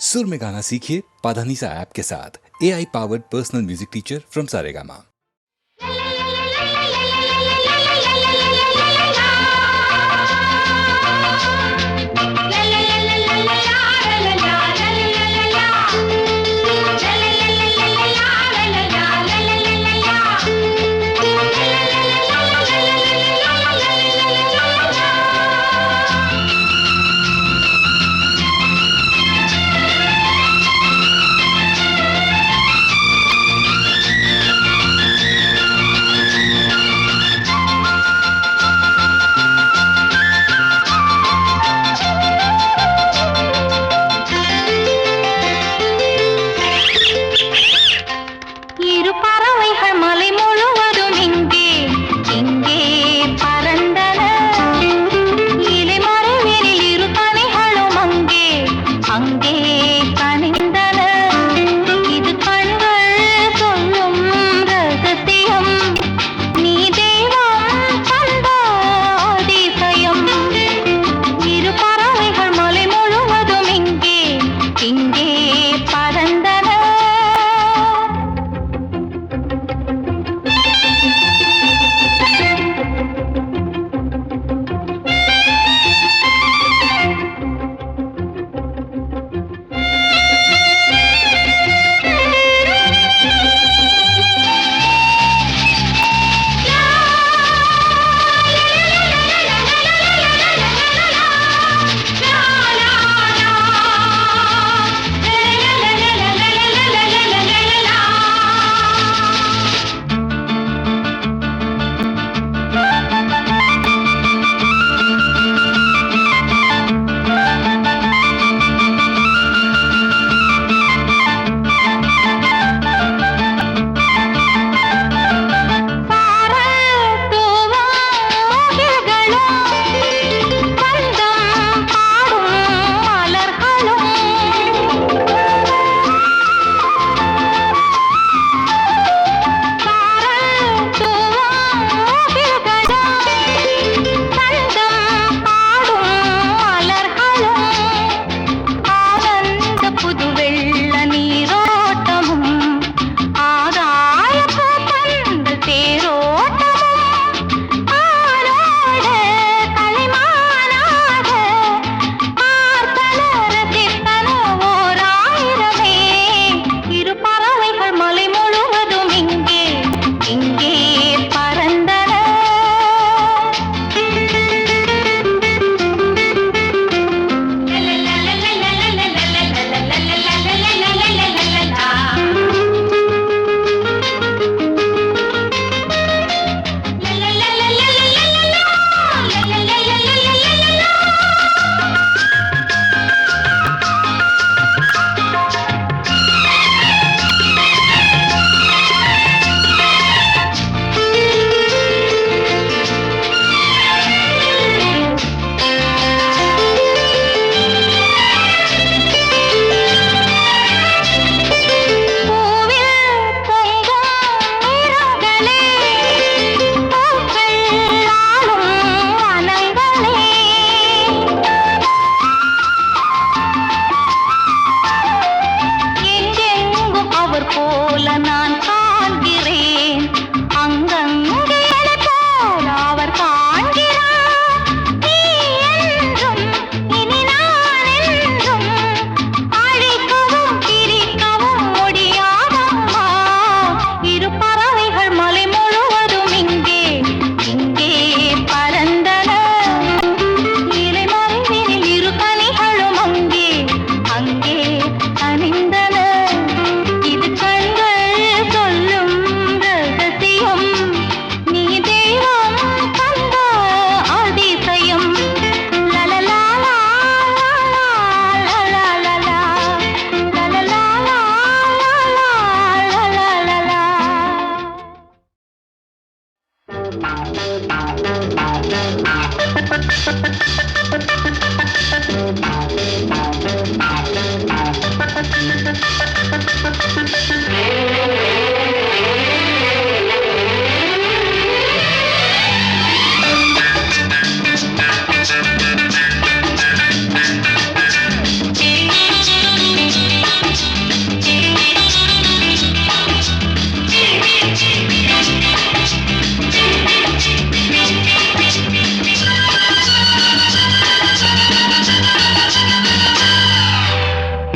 सुर में गाना सीखिए पाधानीसा ऐप के साथ। AI powered personal music teacher from Saregama.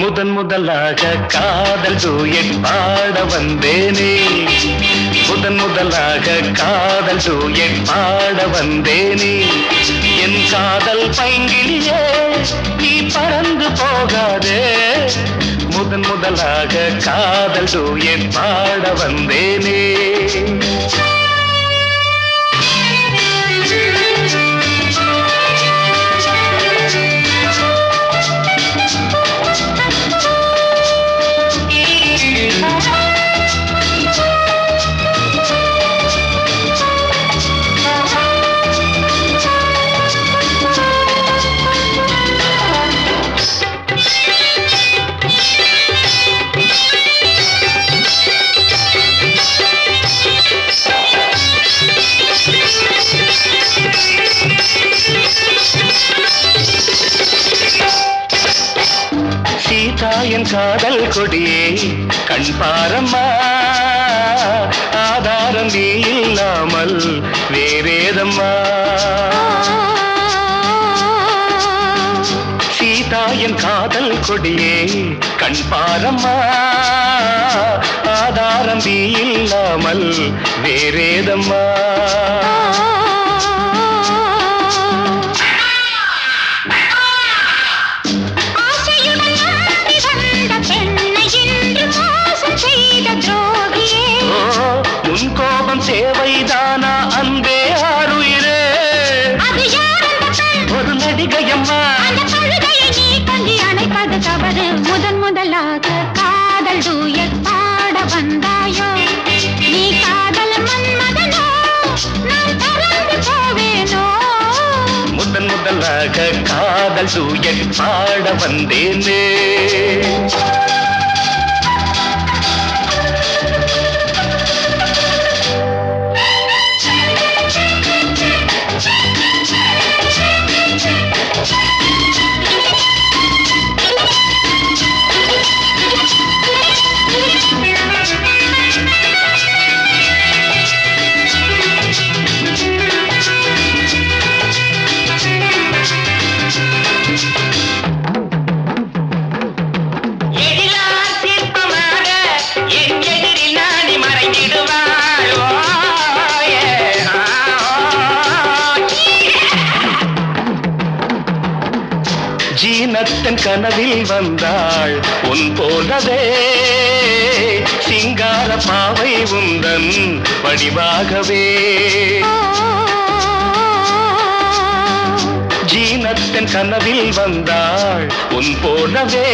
முதன் முதலாக காதல் டூயட் பாட வந்தேனே, முதன் முதலாக காதல் டூயட் பாட வந்தேனே. என் காதல் பைங்கிலியே நீ பறந்து போகாதே, முதன் முதலாக காதல் டூயட் பாட வந்தேனே. என் காதல் கொடியே கண் பாரம்மா, ஆதாரம் நீ இல்லாமல் வேறேதம்மா. சீதா என் காதல் கொடியே கண் பாரம்மா, ஆதாரம் நீ இல்லாமல் வேறேதம்மா. சேவைதானா அன்பே ஆருயிரே, ஒரு நடிகையம்மா நீ கொஞ்சி அணைப்பது தவறு. முதன் முதலாக காதல் டூயட் பாட வந்தாயோ, நீ காதல் மன்மதனோ நான் பறந்து போவேனோ. முதன் முதலாக காதல் டூயட் பாட வந்தேனே. ஜீனத்தன் கனவில் வந்தாள் உன் போலவே, சிங்கார பாவை உந்தன் வடிவாகவே. ஜீனத்தன் கனவில் வந்தாள் உன் போலவே,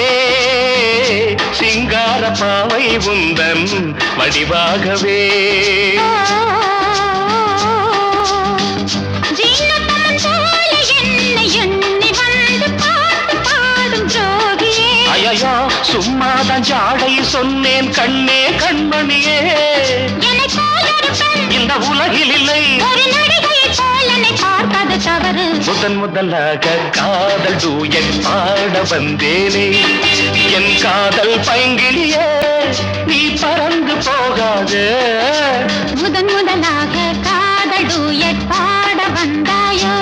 சிங்கார பாவை உந்தன் வடிவாகவே. ஐயோ சும்மாதான் ஜாடை சொன்னேன் கண்ணே கண்மணியே, இந்த உலகில் இல்லை தவறு. முதன் முதலாக காதல் டூயட் பாட வந்தேனே, என் காதல் பைங்கிலியே நீ பறந்து போகாது. முதன் முதலாக காதல் டூயட் பாட வந்தாயோ.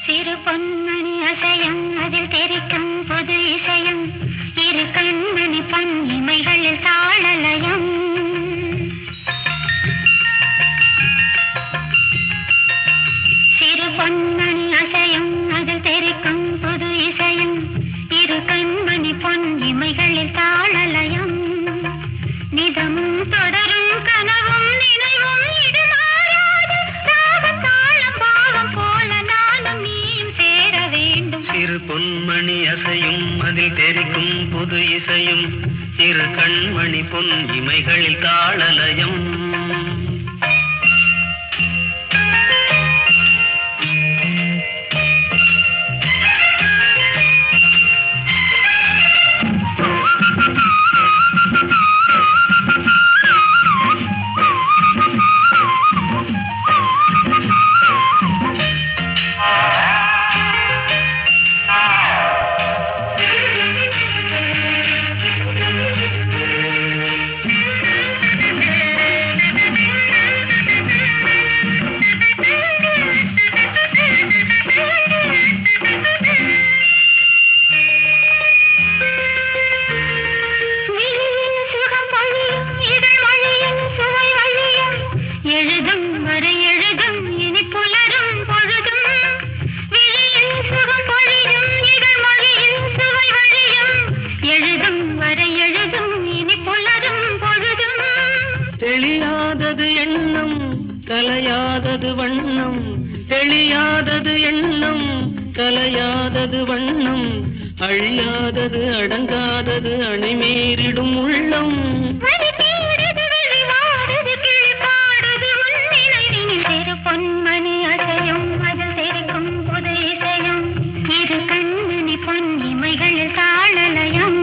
சிறு பொன்மணி அசையும் அதில் தெரிக்கும் பொது இசையும், இரு கண்மணி பன்னிமைகளில் தாளலயம். சிறு பொன்மணி அசையும் அதில் தெரிக்கும் பொது இசையும், இரு கண்மணி பொன்னிமைகளில் தாளலயம். நிதமும் தொடரும் கனவும் நினைவும் இது மாறாது, ராகத்தாளம் பாவம் போல நானும் நீயும் சேர வேண்டும். சிறு பொன்மணி அசையும் அதில் தெரிக்கும் புது இசையும், இரு கண்மணி பொன் இமைகளில் தாளலயம். தெளியாதது எண்ணம் கலையாதது வண்ணம், தெளியாதது எண்ணம் கலையாதது வண்ணம், அழியாதது அடங்காதது அணைமீறிடும் உள்ளம். பொன்மணி அசையும் அதில் தெரிக்கும் புது இசையும், இரு கண்மணி பொன்னிமைகளில் தாளலயம்.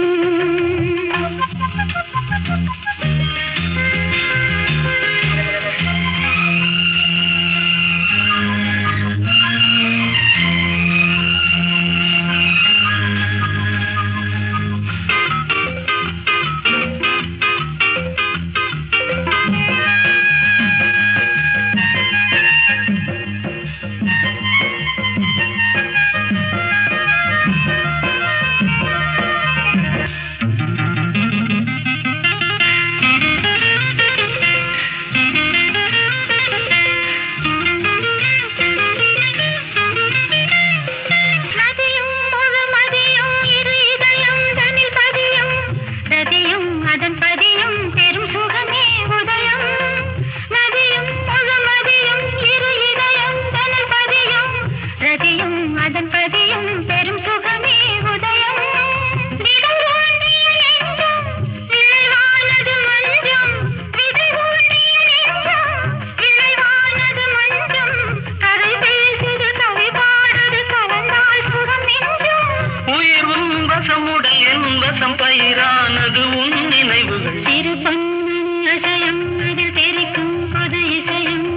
பயிரானது உன் நினைவுகள், இரு பொன்மணி அசையும் அதில் தெரிக்கும் புது இசையும்,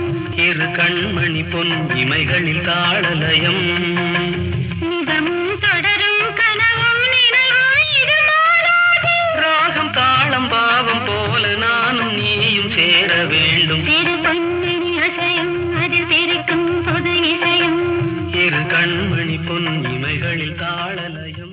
இரு கண்மணி பொன் இமைகளில் தாளலயம். நிதமும் தொடரும் கனவும் நினைவும் இது மாறாது. ராகம் தாளம் பாவம் போல நானும் நீயும் சேர வேண்டும். இரு பொன்மணி அசையும் அதில் தெரிக்கும் புது இசையும், இரு கண்மணி பொன் இமைகளில் தாளலயம்.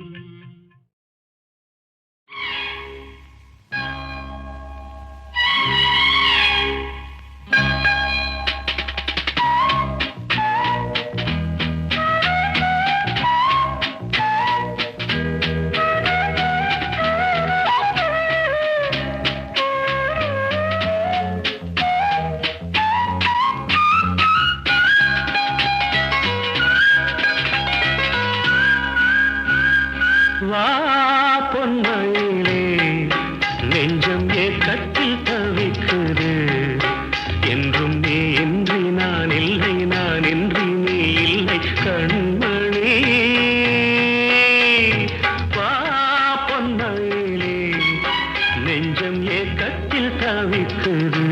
வா பொன்மயிலே நெஞ்சம் ஏக்கத்தில் தவிக்குது, என்றும் நீ இன்றி நான் இல்லை, நான் இன்றி நீ இல்லை கண்மணி. வா பொன்மயிலே நெஞ்சம் ஏக்கத்தில் தவிக்குது.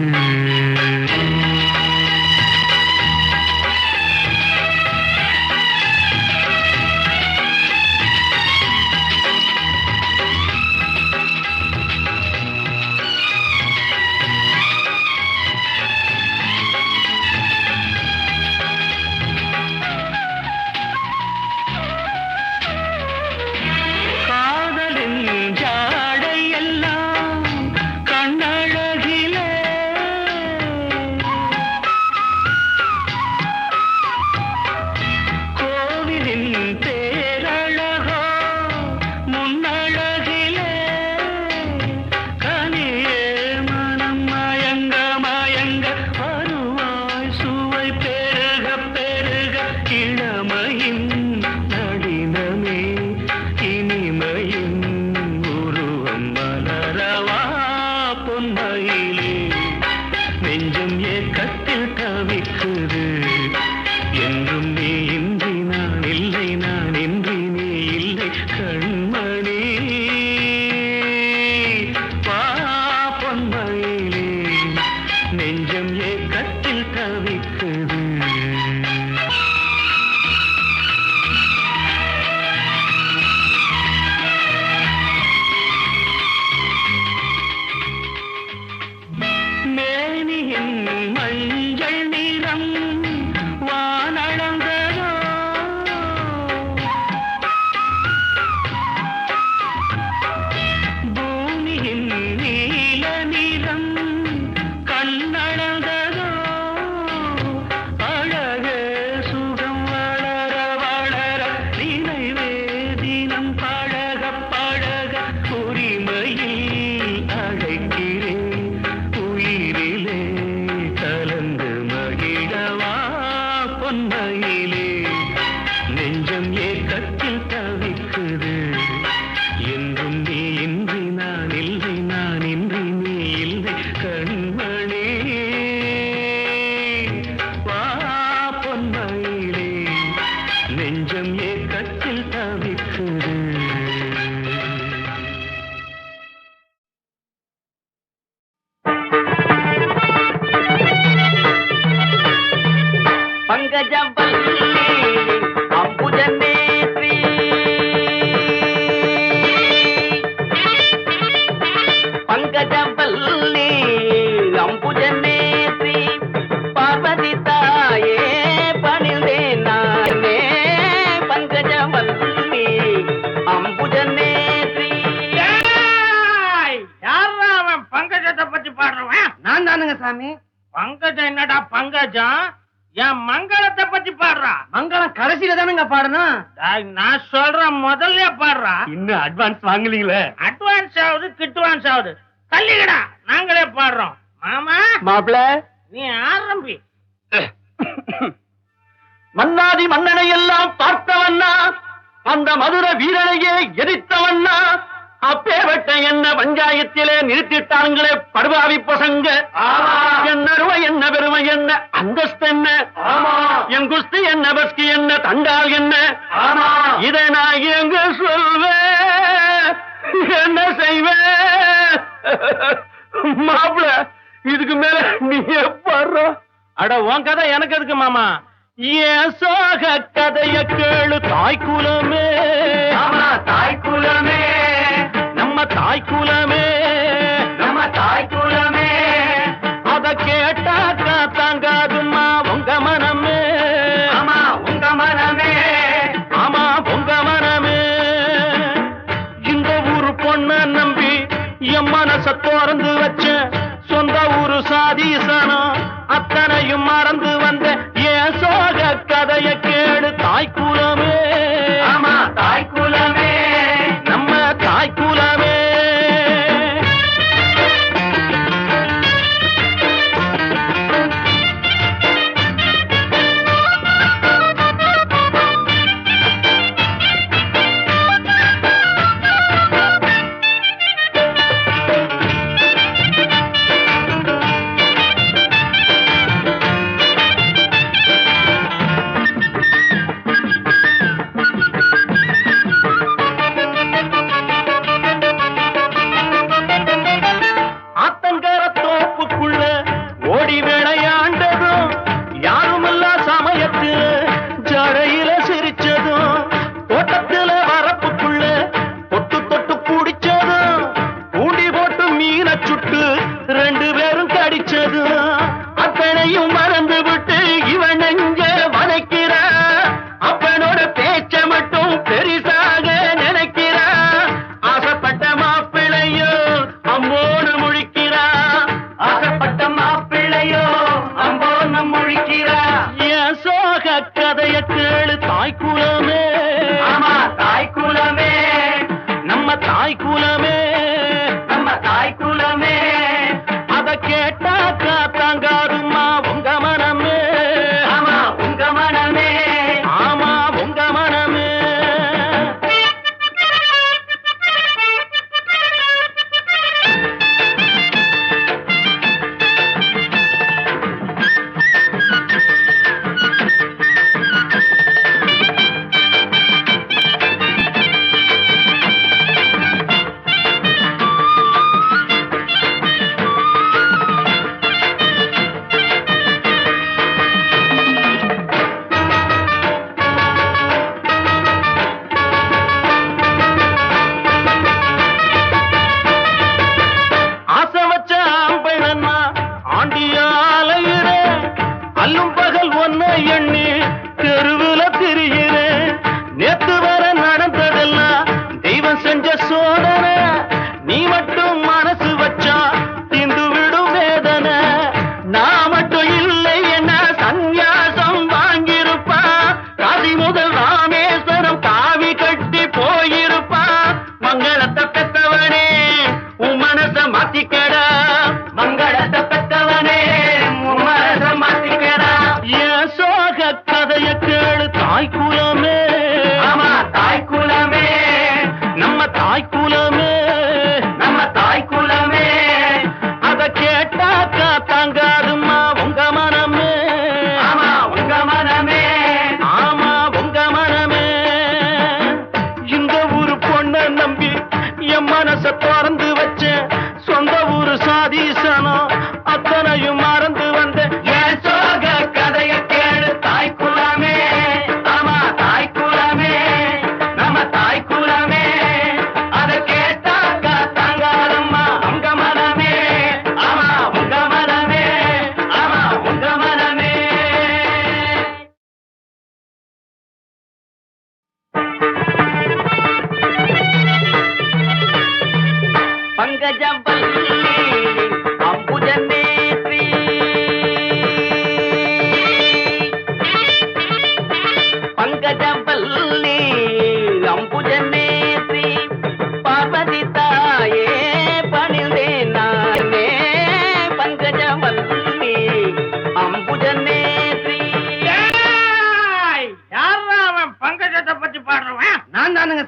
நீல நிறம் பங்கஜவல்லி அம்புஜநேத்ரி பங்கஜவல்லி அம்புஜநேத்ரி பார்வதி தாயே பணிந்தேன் நானே பங்கஜவல்லி அம்புஜநேத்ரி. யாரா அவன் பங்கஜத்தை பத்தி பாடுறவன்? நான் தானுங்க சாமி. பங்கஜம் என்னடா பங்கஜம்? என் மங்களத்தை பத்தி பாடுறா. மங்களம் கடைசியில தானுங்க பாடணும். நான் சொல்றேன் முதல்ல பாடுறா. இன்னும் அட்வான்ஸ் வாங்கலீங்களே. அட்வான்ஸ் ஆகுது கிட்வான்ஸ் ஆகுது. தள்ளிக்கடா, நாங்களே பாடுறோம். மாமா மாப்பிள நீ ஆரம்பி. மன்னாதி மன்னனை எல்லாம் பார்த்தவண்ணா, அந்த மதுர வீரனையே எதிர்த்தவண்ணா, அப்பேவட்ட என்ன பஞ்சாயத்திலே நிறுத்திட்டாங்களே படுபாவி பசங்க. என்ன அருமை என்ன பெருமை என்ன அந்தஸ்து என்ன, என் குஸ்தி என்ன பஸ்கி என்ன தண்டால் என்ன, இதை நான் எங்க சொல்வேன் என்ன செய்வேன்? மாப்பிள இதுக்கு மேல நீ பாடுற. அட உன் கதை எனக்கு எதுக்கு மாமா? ஏன் சோக கதைய கேளு தாய்க்குலமே. தாய்க்குலமே நம்ம தாய்க்குலமே, நம்ம தாய்க்குலமே. அத கேட்டாக்கா தாங்காதுமா உங்க மனமே. ஆமா உங்க மனமே, ஆமா உங்க மனமே. இந்த ஊரு பொண்ண நம்பி என் மனச திறந்து வச்ச சொந்த ஊரு சாதீசனம் அத்தனையும் மறந்து வந்த ஏன் சோக கதைய கேடு தாய்க்குலமே. ஆமா தாய்க்குலமே, நம்ம தாய்க்குலமே. அத்தனையும் மறந்து வந்த ஏன் சோக கதையை கேளு தாய்க்குள்ள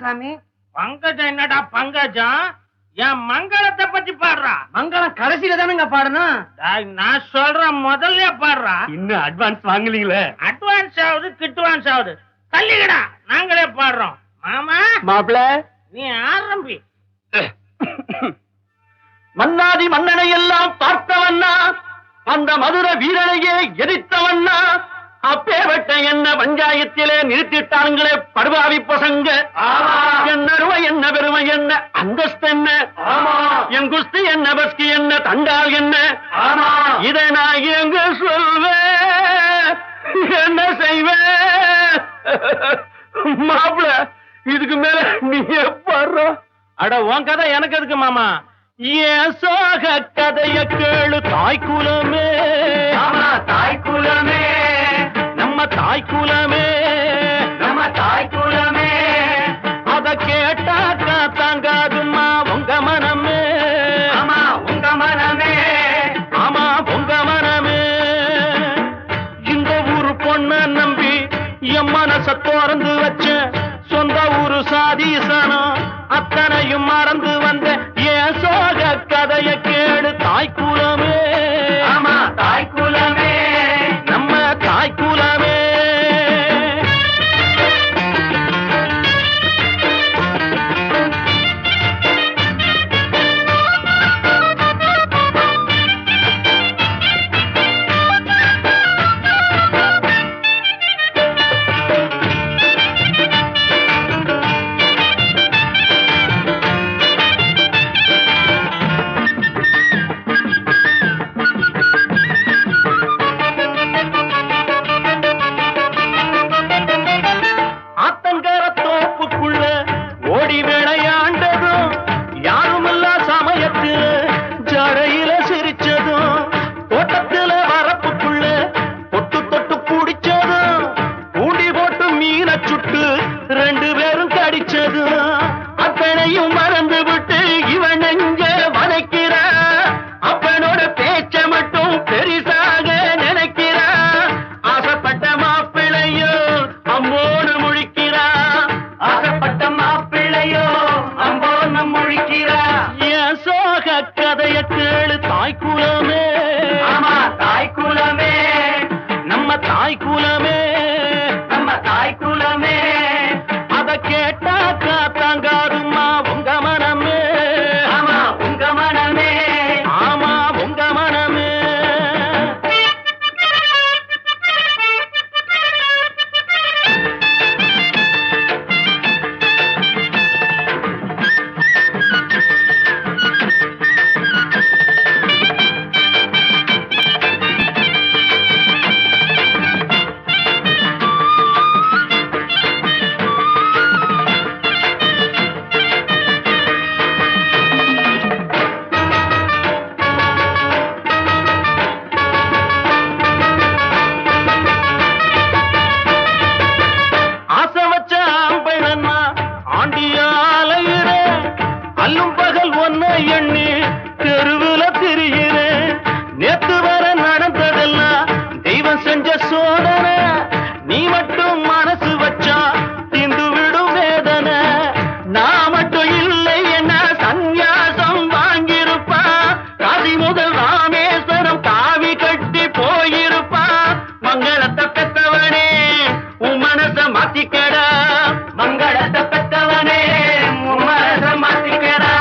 சாமி? பங்கஜம் என்னடா பங்கஜம்? என் மங்களத்தை பத்தி பாடுறா. மங்களம் கடைசியில தானுங்க பாடணும். நான் சொல்றேன், முதல்ல பாடுறா. இன்னும் அட்வான்ஸ் வாங்கலீங்களே. அட்வான்ஸ் ஆகுது கிட்வான்ஸ் ஆகுது. தள்ளிக்கடா, நாங்களே பாடுறோம். மாமா மாப்பிள நீ ஆரம்பி. மன்னாதி மன்னனை எல்லாம் பார்த்தவண்ணா, அந்த மதுர வீரனையே எரித்தவண்ணா, அப்பேவட்ட என்ன பஞ்சாயத்திலே நிறுத்திட்டாங்களே படுபாவி பசங்க. என்ன அருமை என்ன பெருமை என்ன அந்தஸ்து என்ன, என் குஸ்தி என்ன பஸ்கி என்ன தண்டால் என்ன, இதை நான் எங்க சொல்வேன், என்ன செய்வேன்? மாப்பிள இதுக்கு மேல நீ பாடுற. அட உன் கதை எனக்கு எதுக்கு மாமா? ஏன் சோக கதைய கேளு தாய்க்குலமே, தாய்க்குலமே, நம்ம தாய்க்குலமே, நம்ம தாய்க்குலமே, அத கேட்டாக்கா தாங்காதுமா உங்க மனமே. ஆமா உங்க மனமே, ஆமா உங்க மனமே. இந்த ஊரு பொண்ண நம்பி என் மனச திறந்து வச்ச, சொந்த ஊரு சாதீசனம் அத்தனையும் மறந்து வந்த ஏன் சோக கதைய கேளு தாய்க்குலமே. ஆமா தாய்க்குலமே, நம்ம தாய்க்குலமே. ஆத்தங்கர தோப்புக்குள்ள ஓடி விளையாண்டதும், யாருமில்ல சமயத்துல ஜடையில சிரிச்சதும், தோட்டத்துல வரப்புக்குள்ள தொட்டு தொட்டு குடிச்சதும், ஊண்டி போட்டு மீன சுட்டு 2 பேரும் கடிச்சதும், அத்தனையும் மறந்து விட்டு இவன் நெஞ்ச வளைக்கிற, அப்பனோட பேச்ச மட்டும் பெரிசாக நினைக்கிற, ஆசைப்பட்ட மாப்பிள்ளையோ அம்போடு முழிக்கிறா, ஆசைப்பட்ட மாப்பிள்ளையோ அம்போன்னு முழிக்கிறா. என் சோக கதைய கேளு தாய்க்குலமே. ஆமா தாய்க்குலமே, நம்ம தாய்க்குலமே, நம்ம தாய்க்குலமே, அத கேட்டாக்கா தாங்காதுமா உங்க மனமே. ஆமா உங்க மனமே, ஆமா உங்க மனமே. ஆசை வச்ச ஆம்பளன்னா ஆண்டியாலையிறேன், அல்லும் பகல் ஒன்ன எண்ணி தெருவுல திரிகிறேன். நேத்து வர நடந்ததெல்லாம் தெய்வம் செஞ்ச சோதனை, நீ மட்டும் மனசு வச்சா திந்து விடும் வேதனை. நான் மட்டும் இல்லை என்ன சந்நியாசம் வாங்கியிருப்பா, காசி முதல் ராமேஸ்வரம் தாவி கட்டி போயிருப்பா. மங்களத்தை பெற்றவனே உன் மனச மாத்திக்கடா, மங்களத்தை பெற்றவனே உன் மனச மாத்திக்கடா.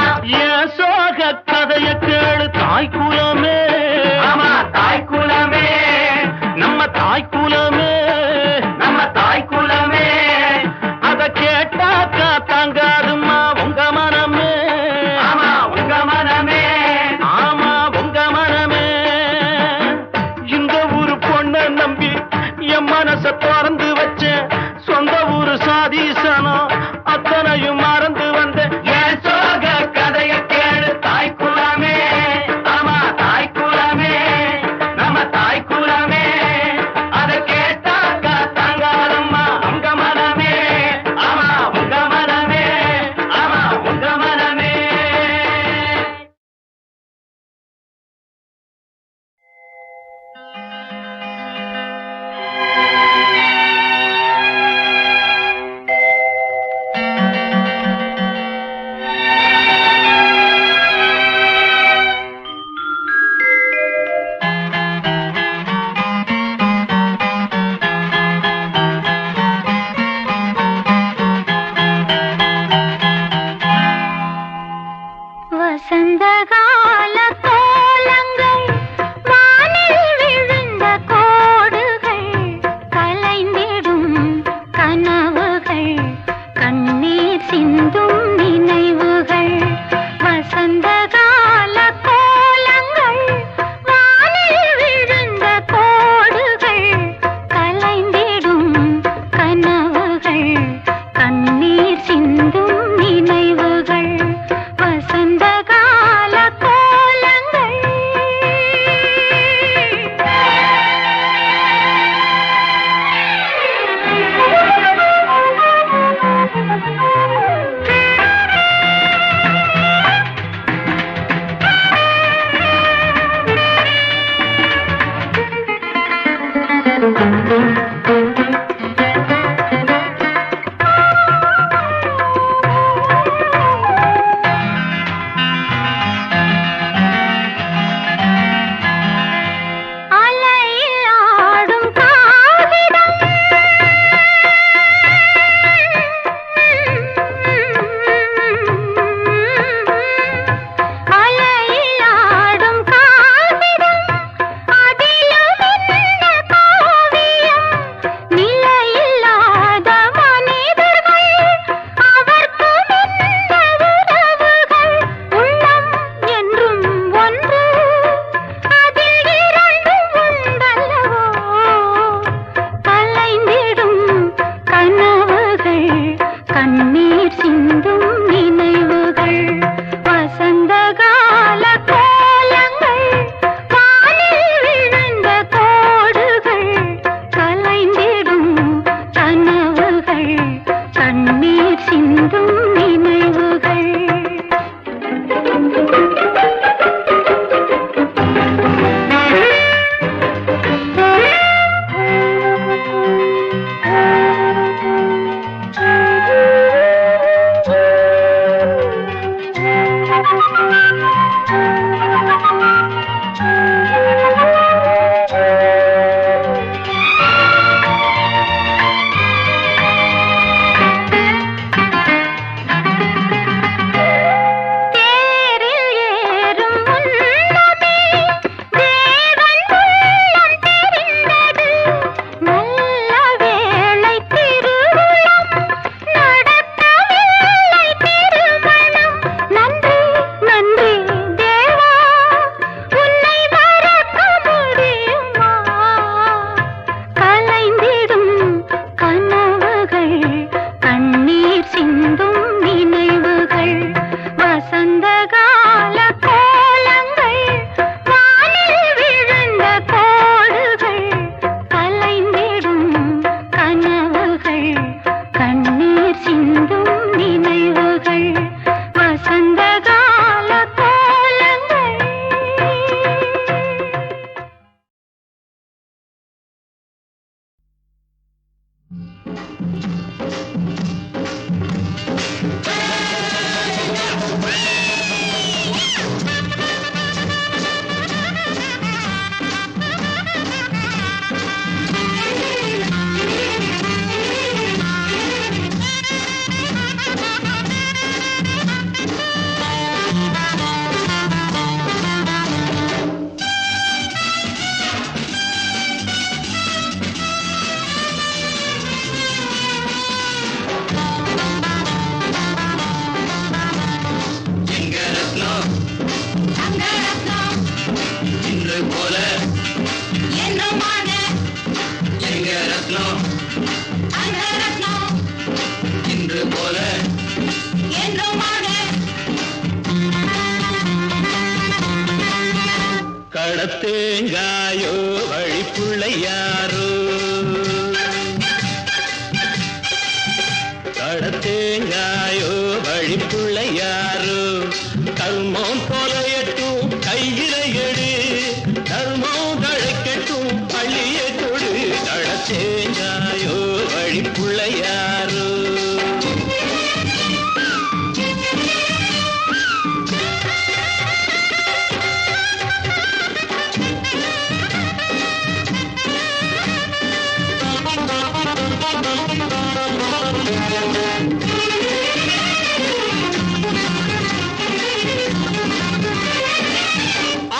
என் சோக கதைய கேளு தாய்க்குலமே. ஆமா தாய்க்குலமே, நம்ம தாய்க்குலமே, நம்ம தாய்க்குலமே, அத கேட்டாக்கா தாங்காதுமா உங்க மனமே. ஆமா உங்க மனமே, ஆமா உங்க மனமே. போல என்றுமாக எங்க ரத்னம் அந்த ரத்னம் இன்று போல என்றுமாக கடத்தேங்காயோ வழிப்புள்ளையாரோ கடத்தேங்காயோ வழிப்புள்ளையாரோ கர்மம் தொலையட்டும் கையில எடு தர்மம் தழைக்கட்டும் பள்ளியை கொடு கடத்தேங்காயோ வழிப்புள்ளையாரோ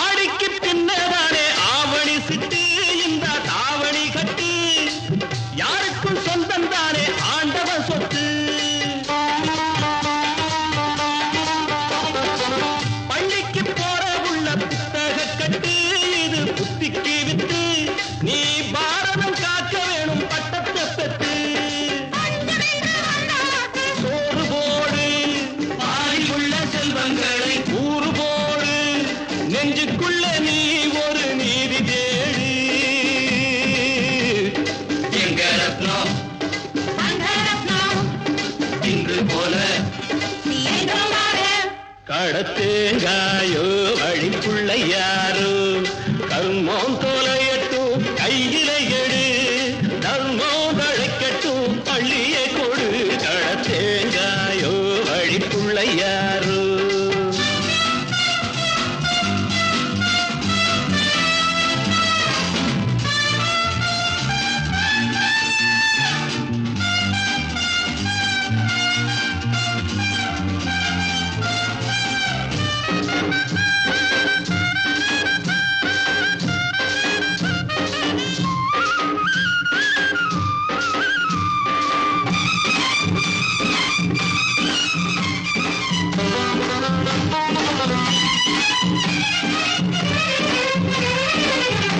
ஆடிக்கு பின்னதானே ஆவணி சிட்டு இந்த தாவணி கட்டு யாருக்கும் சொந்தம் தானே ஆண்டவன் சொத்து பள்ளிக்கு போற உள்ள புத்தக கட்டு இது புத்திக்கு வித்து நீ பாரதம் காக்க வேணும் பட்டத்தை பெற்று சோறு போடு பாரில் உள்ள செல்வங்களை கூறு போடு நெஞ்சுக்குள்ள நீ ஒரு நீதி தேடு எங்க ரத்னம் அந்த ரத்னம் இன்று போல என்றுமாக கடத்தேங்காயோ வழிப்புள்ளையாரோ கர்மம் தொலையட்டும் கையில எடு தர்மம் தழைக்கட்டும் பள்ளியை கொடு கடத்தேங்காயோ வழிப்புள்ளையாரோ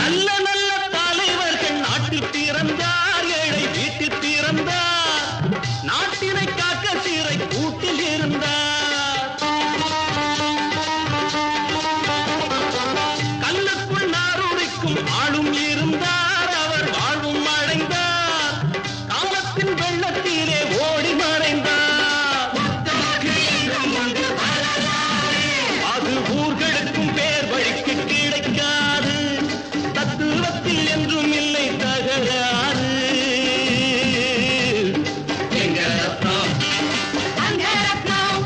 நல்ல நல்ல தலைவர்கள் நாட்டில் பிறந்தார் ஏழை வீட்டில் பிறந்தார் நாட்டினை காக்க சீரை கூட்டில் இருந்தார் கல்லுக்குள் நாரூரிக்கும் ஆளும் இருந்தார் அவர் வாழ்வும் அடைந்தார் காலத்தின் வெள்ளத்திலே ஓடி மறைந்தார் அது ஊர்களுக்கும் பேர் வழிக்கு கிடைக்காது தத்துவத்தில் என்றும் இல்லை தகராறு எங்க ரத்னம் அந்த ரத்னம்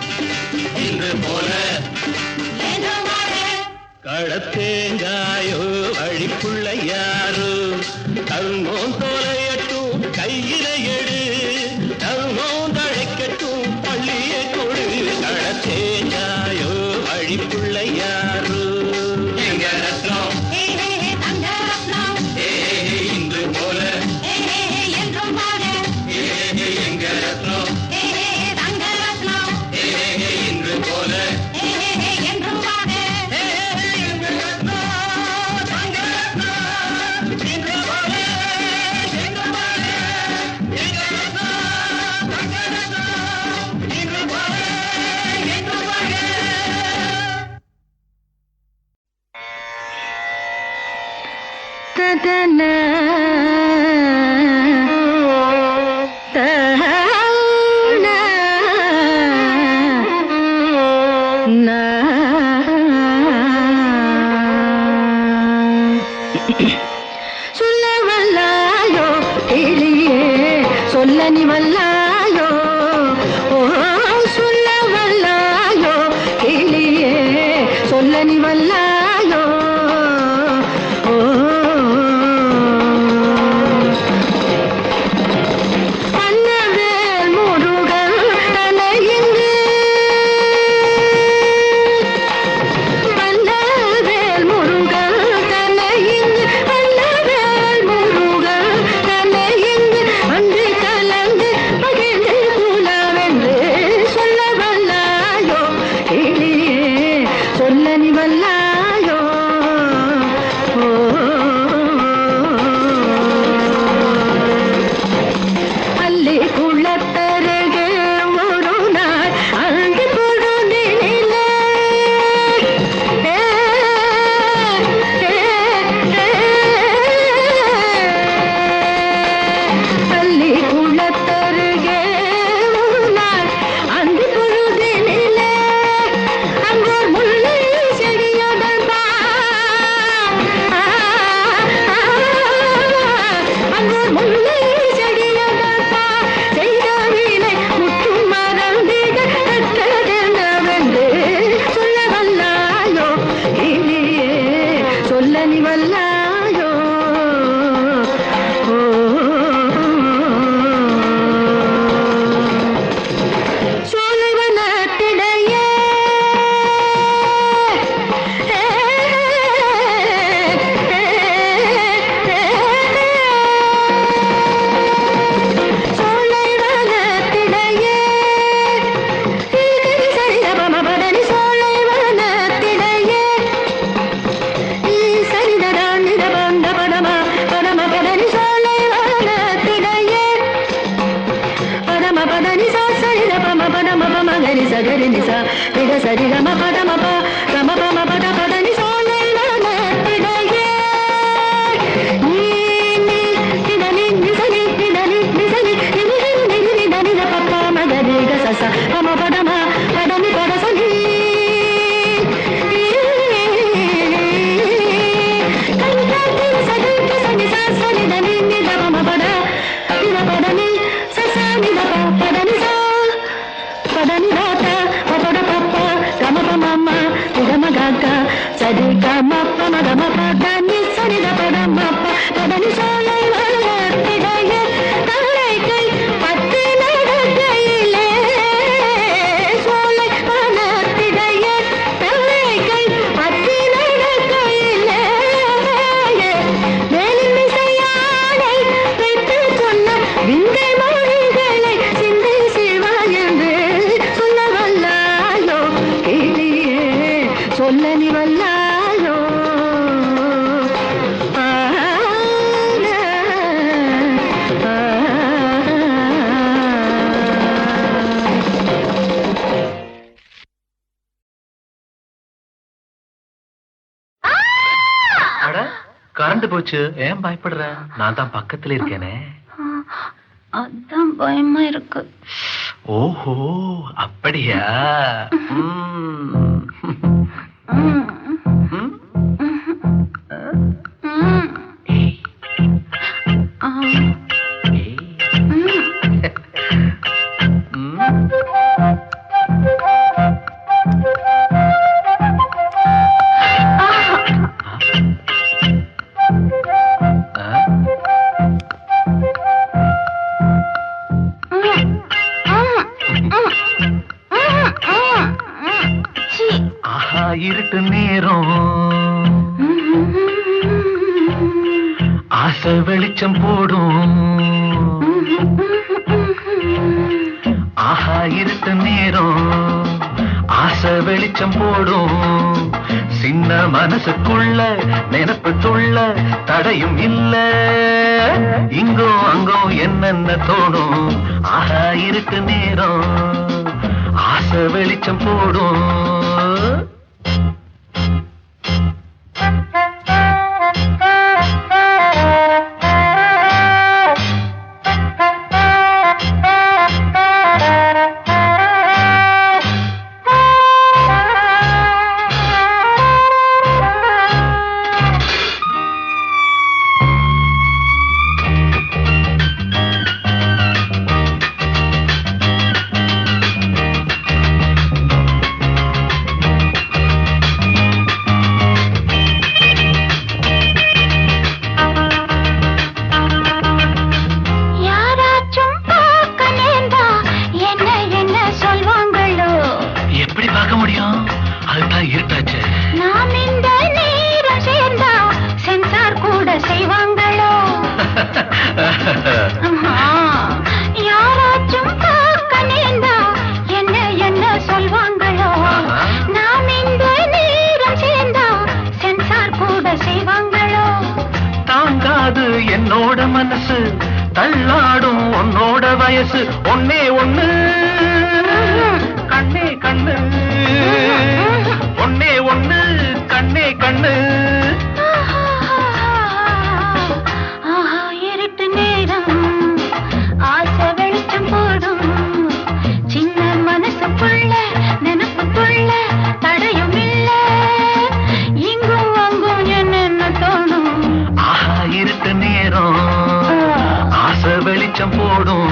இன்று போல என்றுமாக கடத்தேங்காயோ வழிப்புள்ளையாரோ கர்மம் தொலையட்டும் கையில எடு தர்மம் தழைக்கட்டும் பள்ளியை கொடு கடத்தேங்காயோ வழிப்புள்ளையாரோ எங்க ரத்னம் அந்த ரத்னம் இன்று போல என்றுமாக எங்க ரத்னம் அந்த ரத்னம் இன்று போல என்றுமாக ததன தஹன நா சொல்ல வல்லாயோ கிளியே சொல்ல நீ வல்லாயோ ஓ சொல்ல வல்லாயோ கிளியே சொல்ல நீ வல்லாயோ ஓ அன்னவேல் முருகன் தலையிங்கு அன்னவேல் முருகன் தலையிங்கு அன்னவேல் முருகன் தலையிங்கு அன்று கலந்து சொல்ல நீ வல்லாயோ சோலைவனத்திடையே சகரி நிசா நித சரி ரம பட மப ரம பம பட பட நி சோலை வனத்திடையே நீ நிதனி நிசனி நிதனி நிசனி நினி நினி நிதனி த பப்ப மகரி க சச பம பட ம பட நி பட சனி கனி கனி சதி சனி ச சனி நனி நி த பம பட நித பட நி சச நி த பட நி ச படனி ராத பட பப்ப கம பம திகம கக சதி கம பம கம படனி சனி த பட மப்ப படனி சோலை வனத்திடையே தலை கை பத்து நடக்கையிலே சோலை வனத்திடையே தலை கை பத்து நடக்கையிலே மேலின் மிசையானை வைத்து சொன்ன விந்தை மொழிகளை சிந்தை சிவாய் என்று சொல்ல வல்லாயோ கேளியே சொல்ல நீ வல்லாயோ கரண்ட் போச்சு ஏன் பயப்படுற நான் தான் பக்கத்துல இருக்கேனே அதான் பயமா இருக்கு ஓஹோ அப்படியா இருட்டு நேரம் ஆசை வெளிச்சம் போடும் ஆஹா இருட்டு நேரம் ஆசை வெளிச்சம் போடும் சின்ன மனசுக்குள்ள நினைப்பு துள்ள தடையும் இல்ல இங்கோ அங்கோ என்னென்ன தோணும் ஆஹா இருட்டு நேரம் ஆசை வெளிச்சம் போடும் என்னோட மனசு தள்ளாடும் உன்னோட வயசு ஒன்னே ஒண்ணு கண்ணே கண்ணு ஒன்னே ஒண்ணு கண்ணே கண்ணு இருட்டு நேரம் ஆசை வெளிச்சம் போடும் சின்ன மனசுக்குள்ள நினைப்புக்குள்ள தடையும் இல்ல இங்கும் அங்கும் என்னென்ன தோணும் ஆஹா இருட்டு நேரம் ஆசை வெளிச்சம் போடும்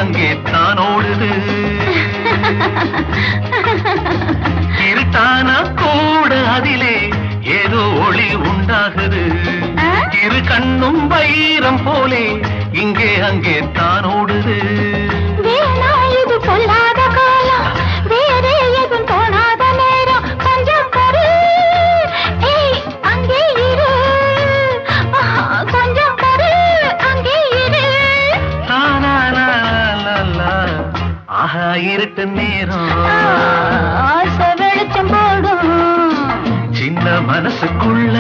அங்கே தான் ஓடுது இருட்டான கூட அதிலே ஏதோ ஒளி உண்டாகுது இரு கண்ணும் வைரம் போலே இங்கே அங்கே தான் ஓடுது வேணா இது பொல்லாத காலம் வேறே எதுவும் தோணாத நேரம் கொஞ்சம் பொறு ஏய் அங்கே இரு கொஞ்சம் பொறு அங்கே இரு ஆஹா இருட்டு நேரம் ஆசை வெளிச்சம் போடும் சின்ன மனசுக்குள்ள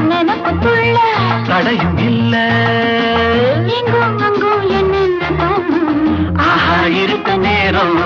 நினப்புக்குள்ள தடையும் இல்ல எங்கும் அங்கும் என்னென்ன தோணும் ஆஹா இருட்டு நேரம்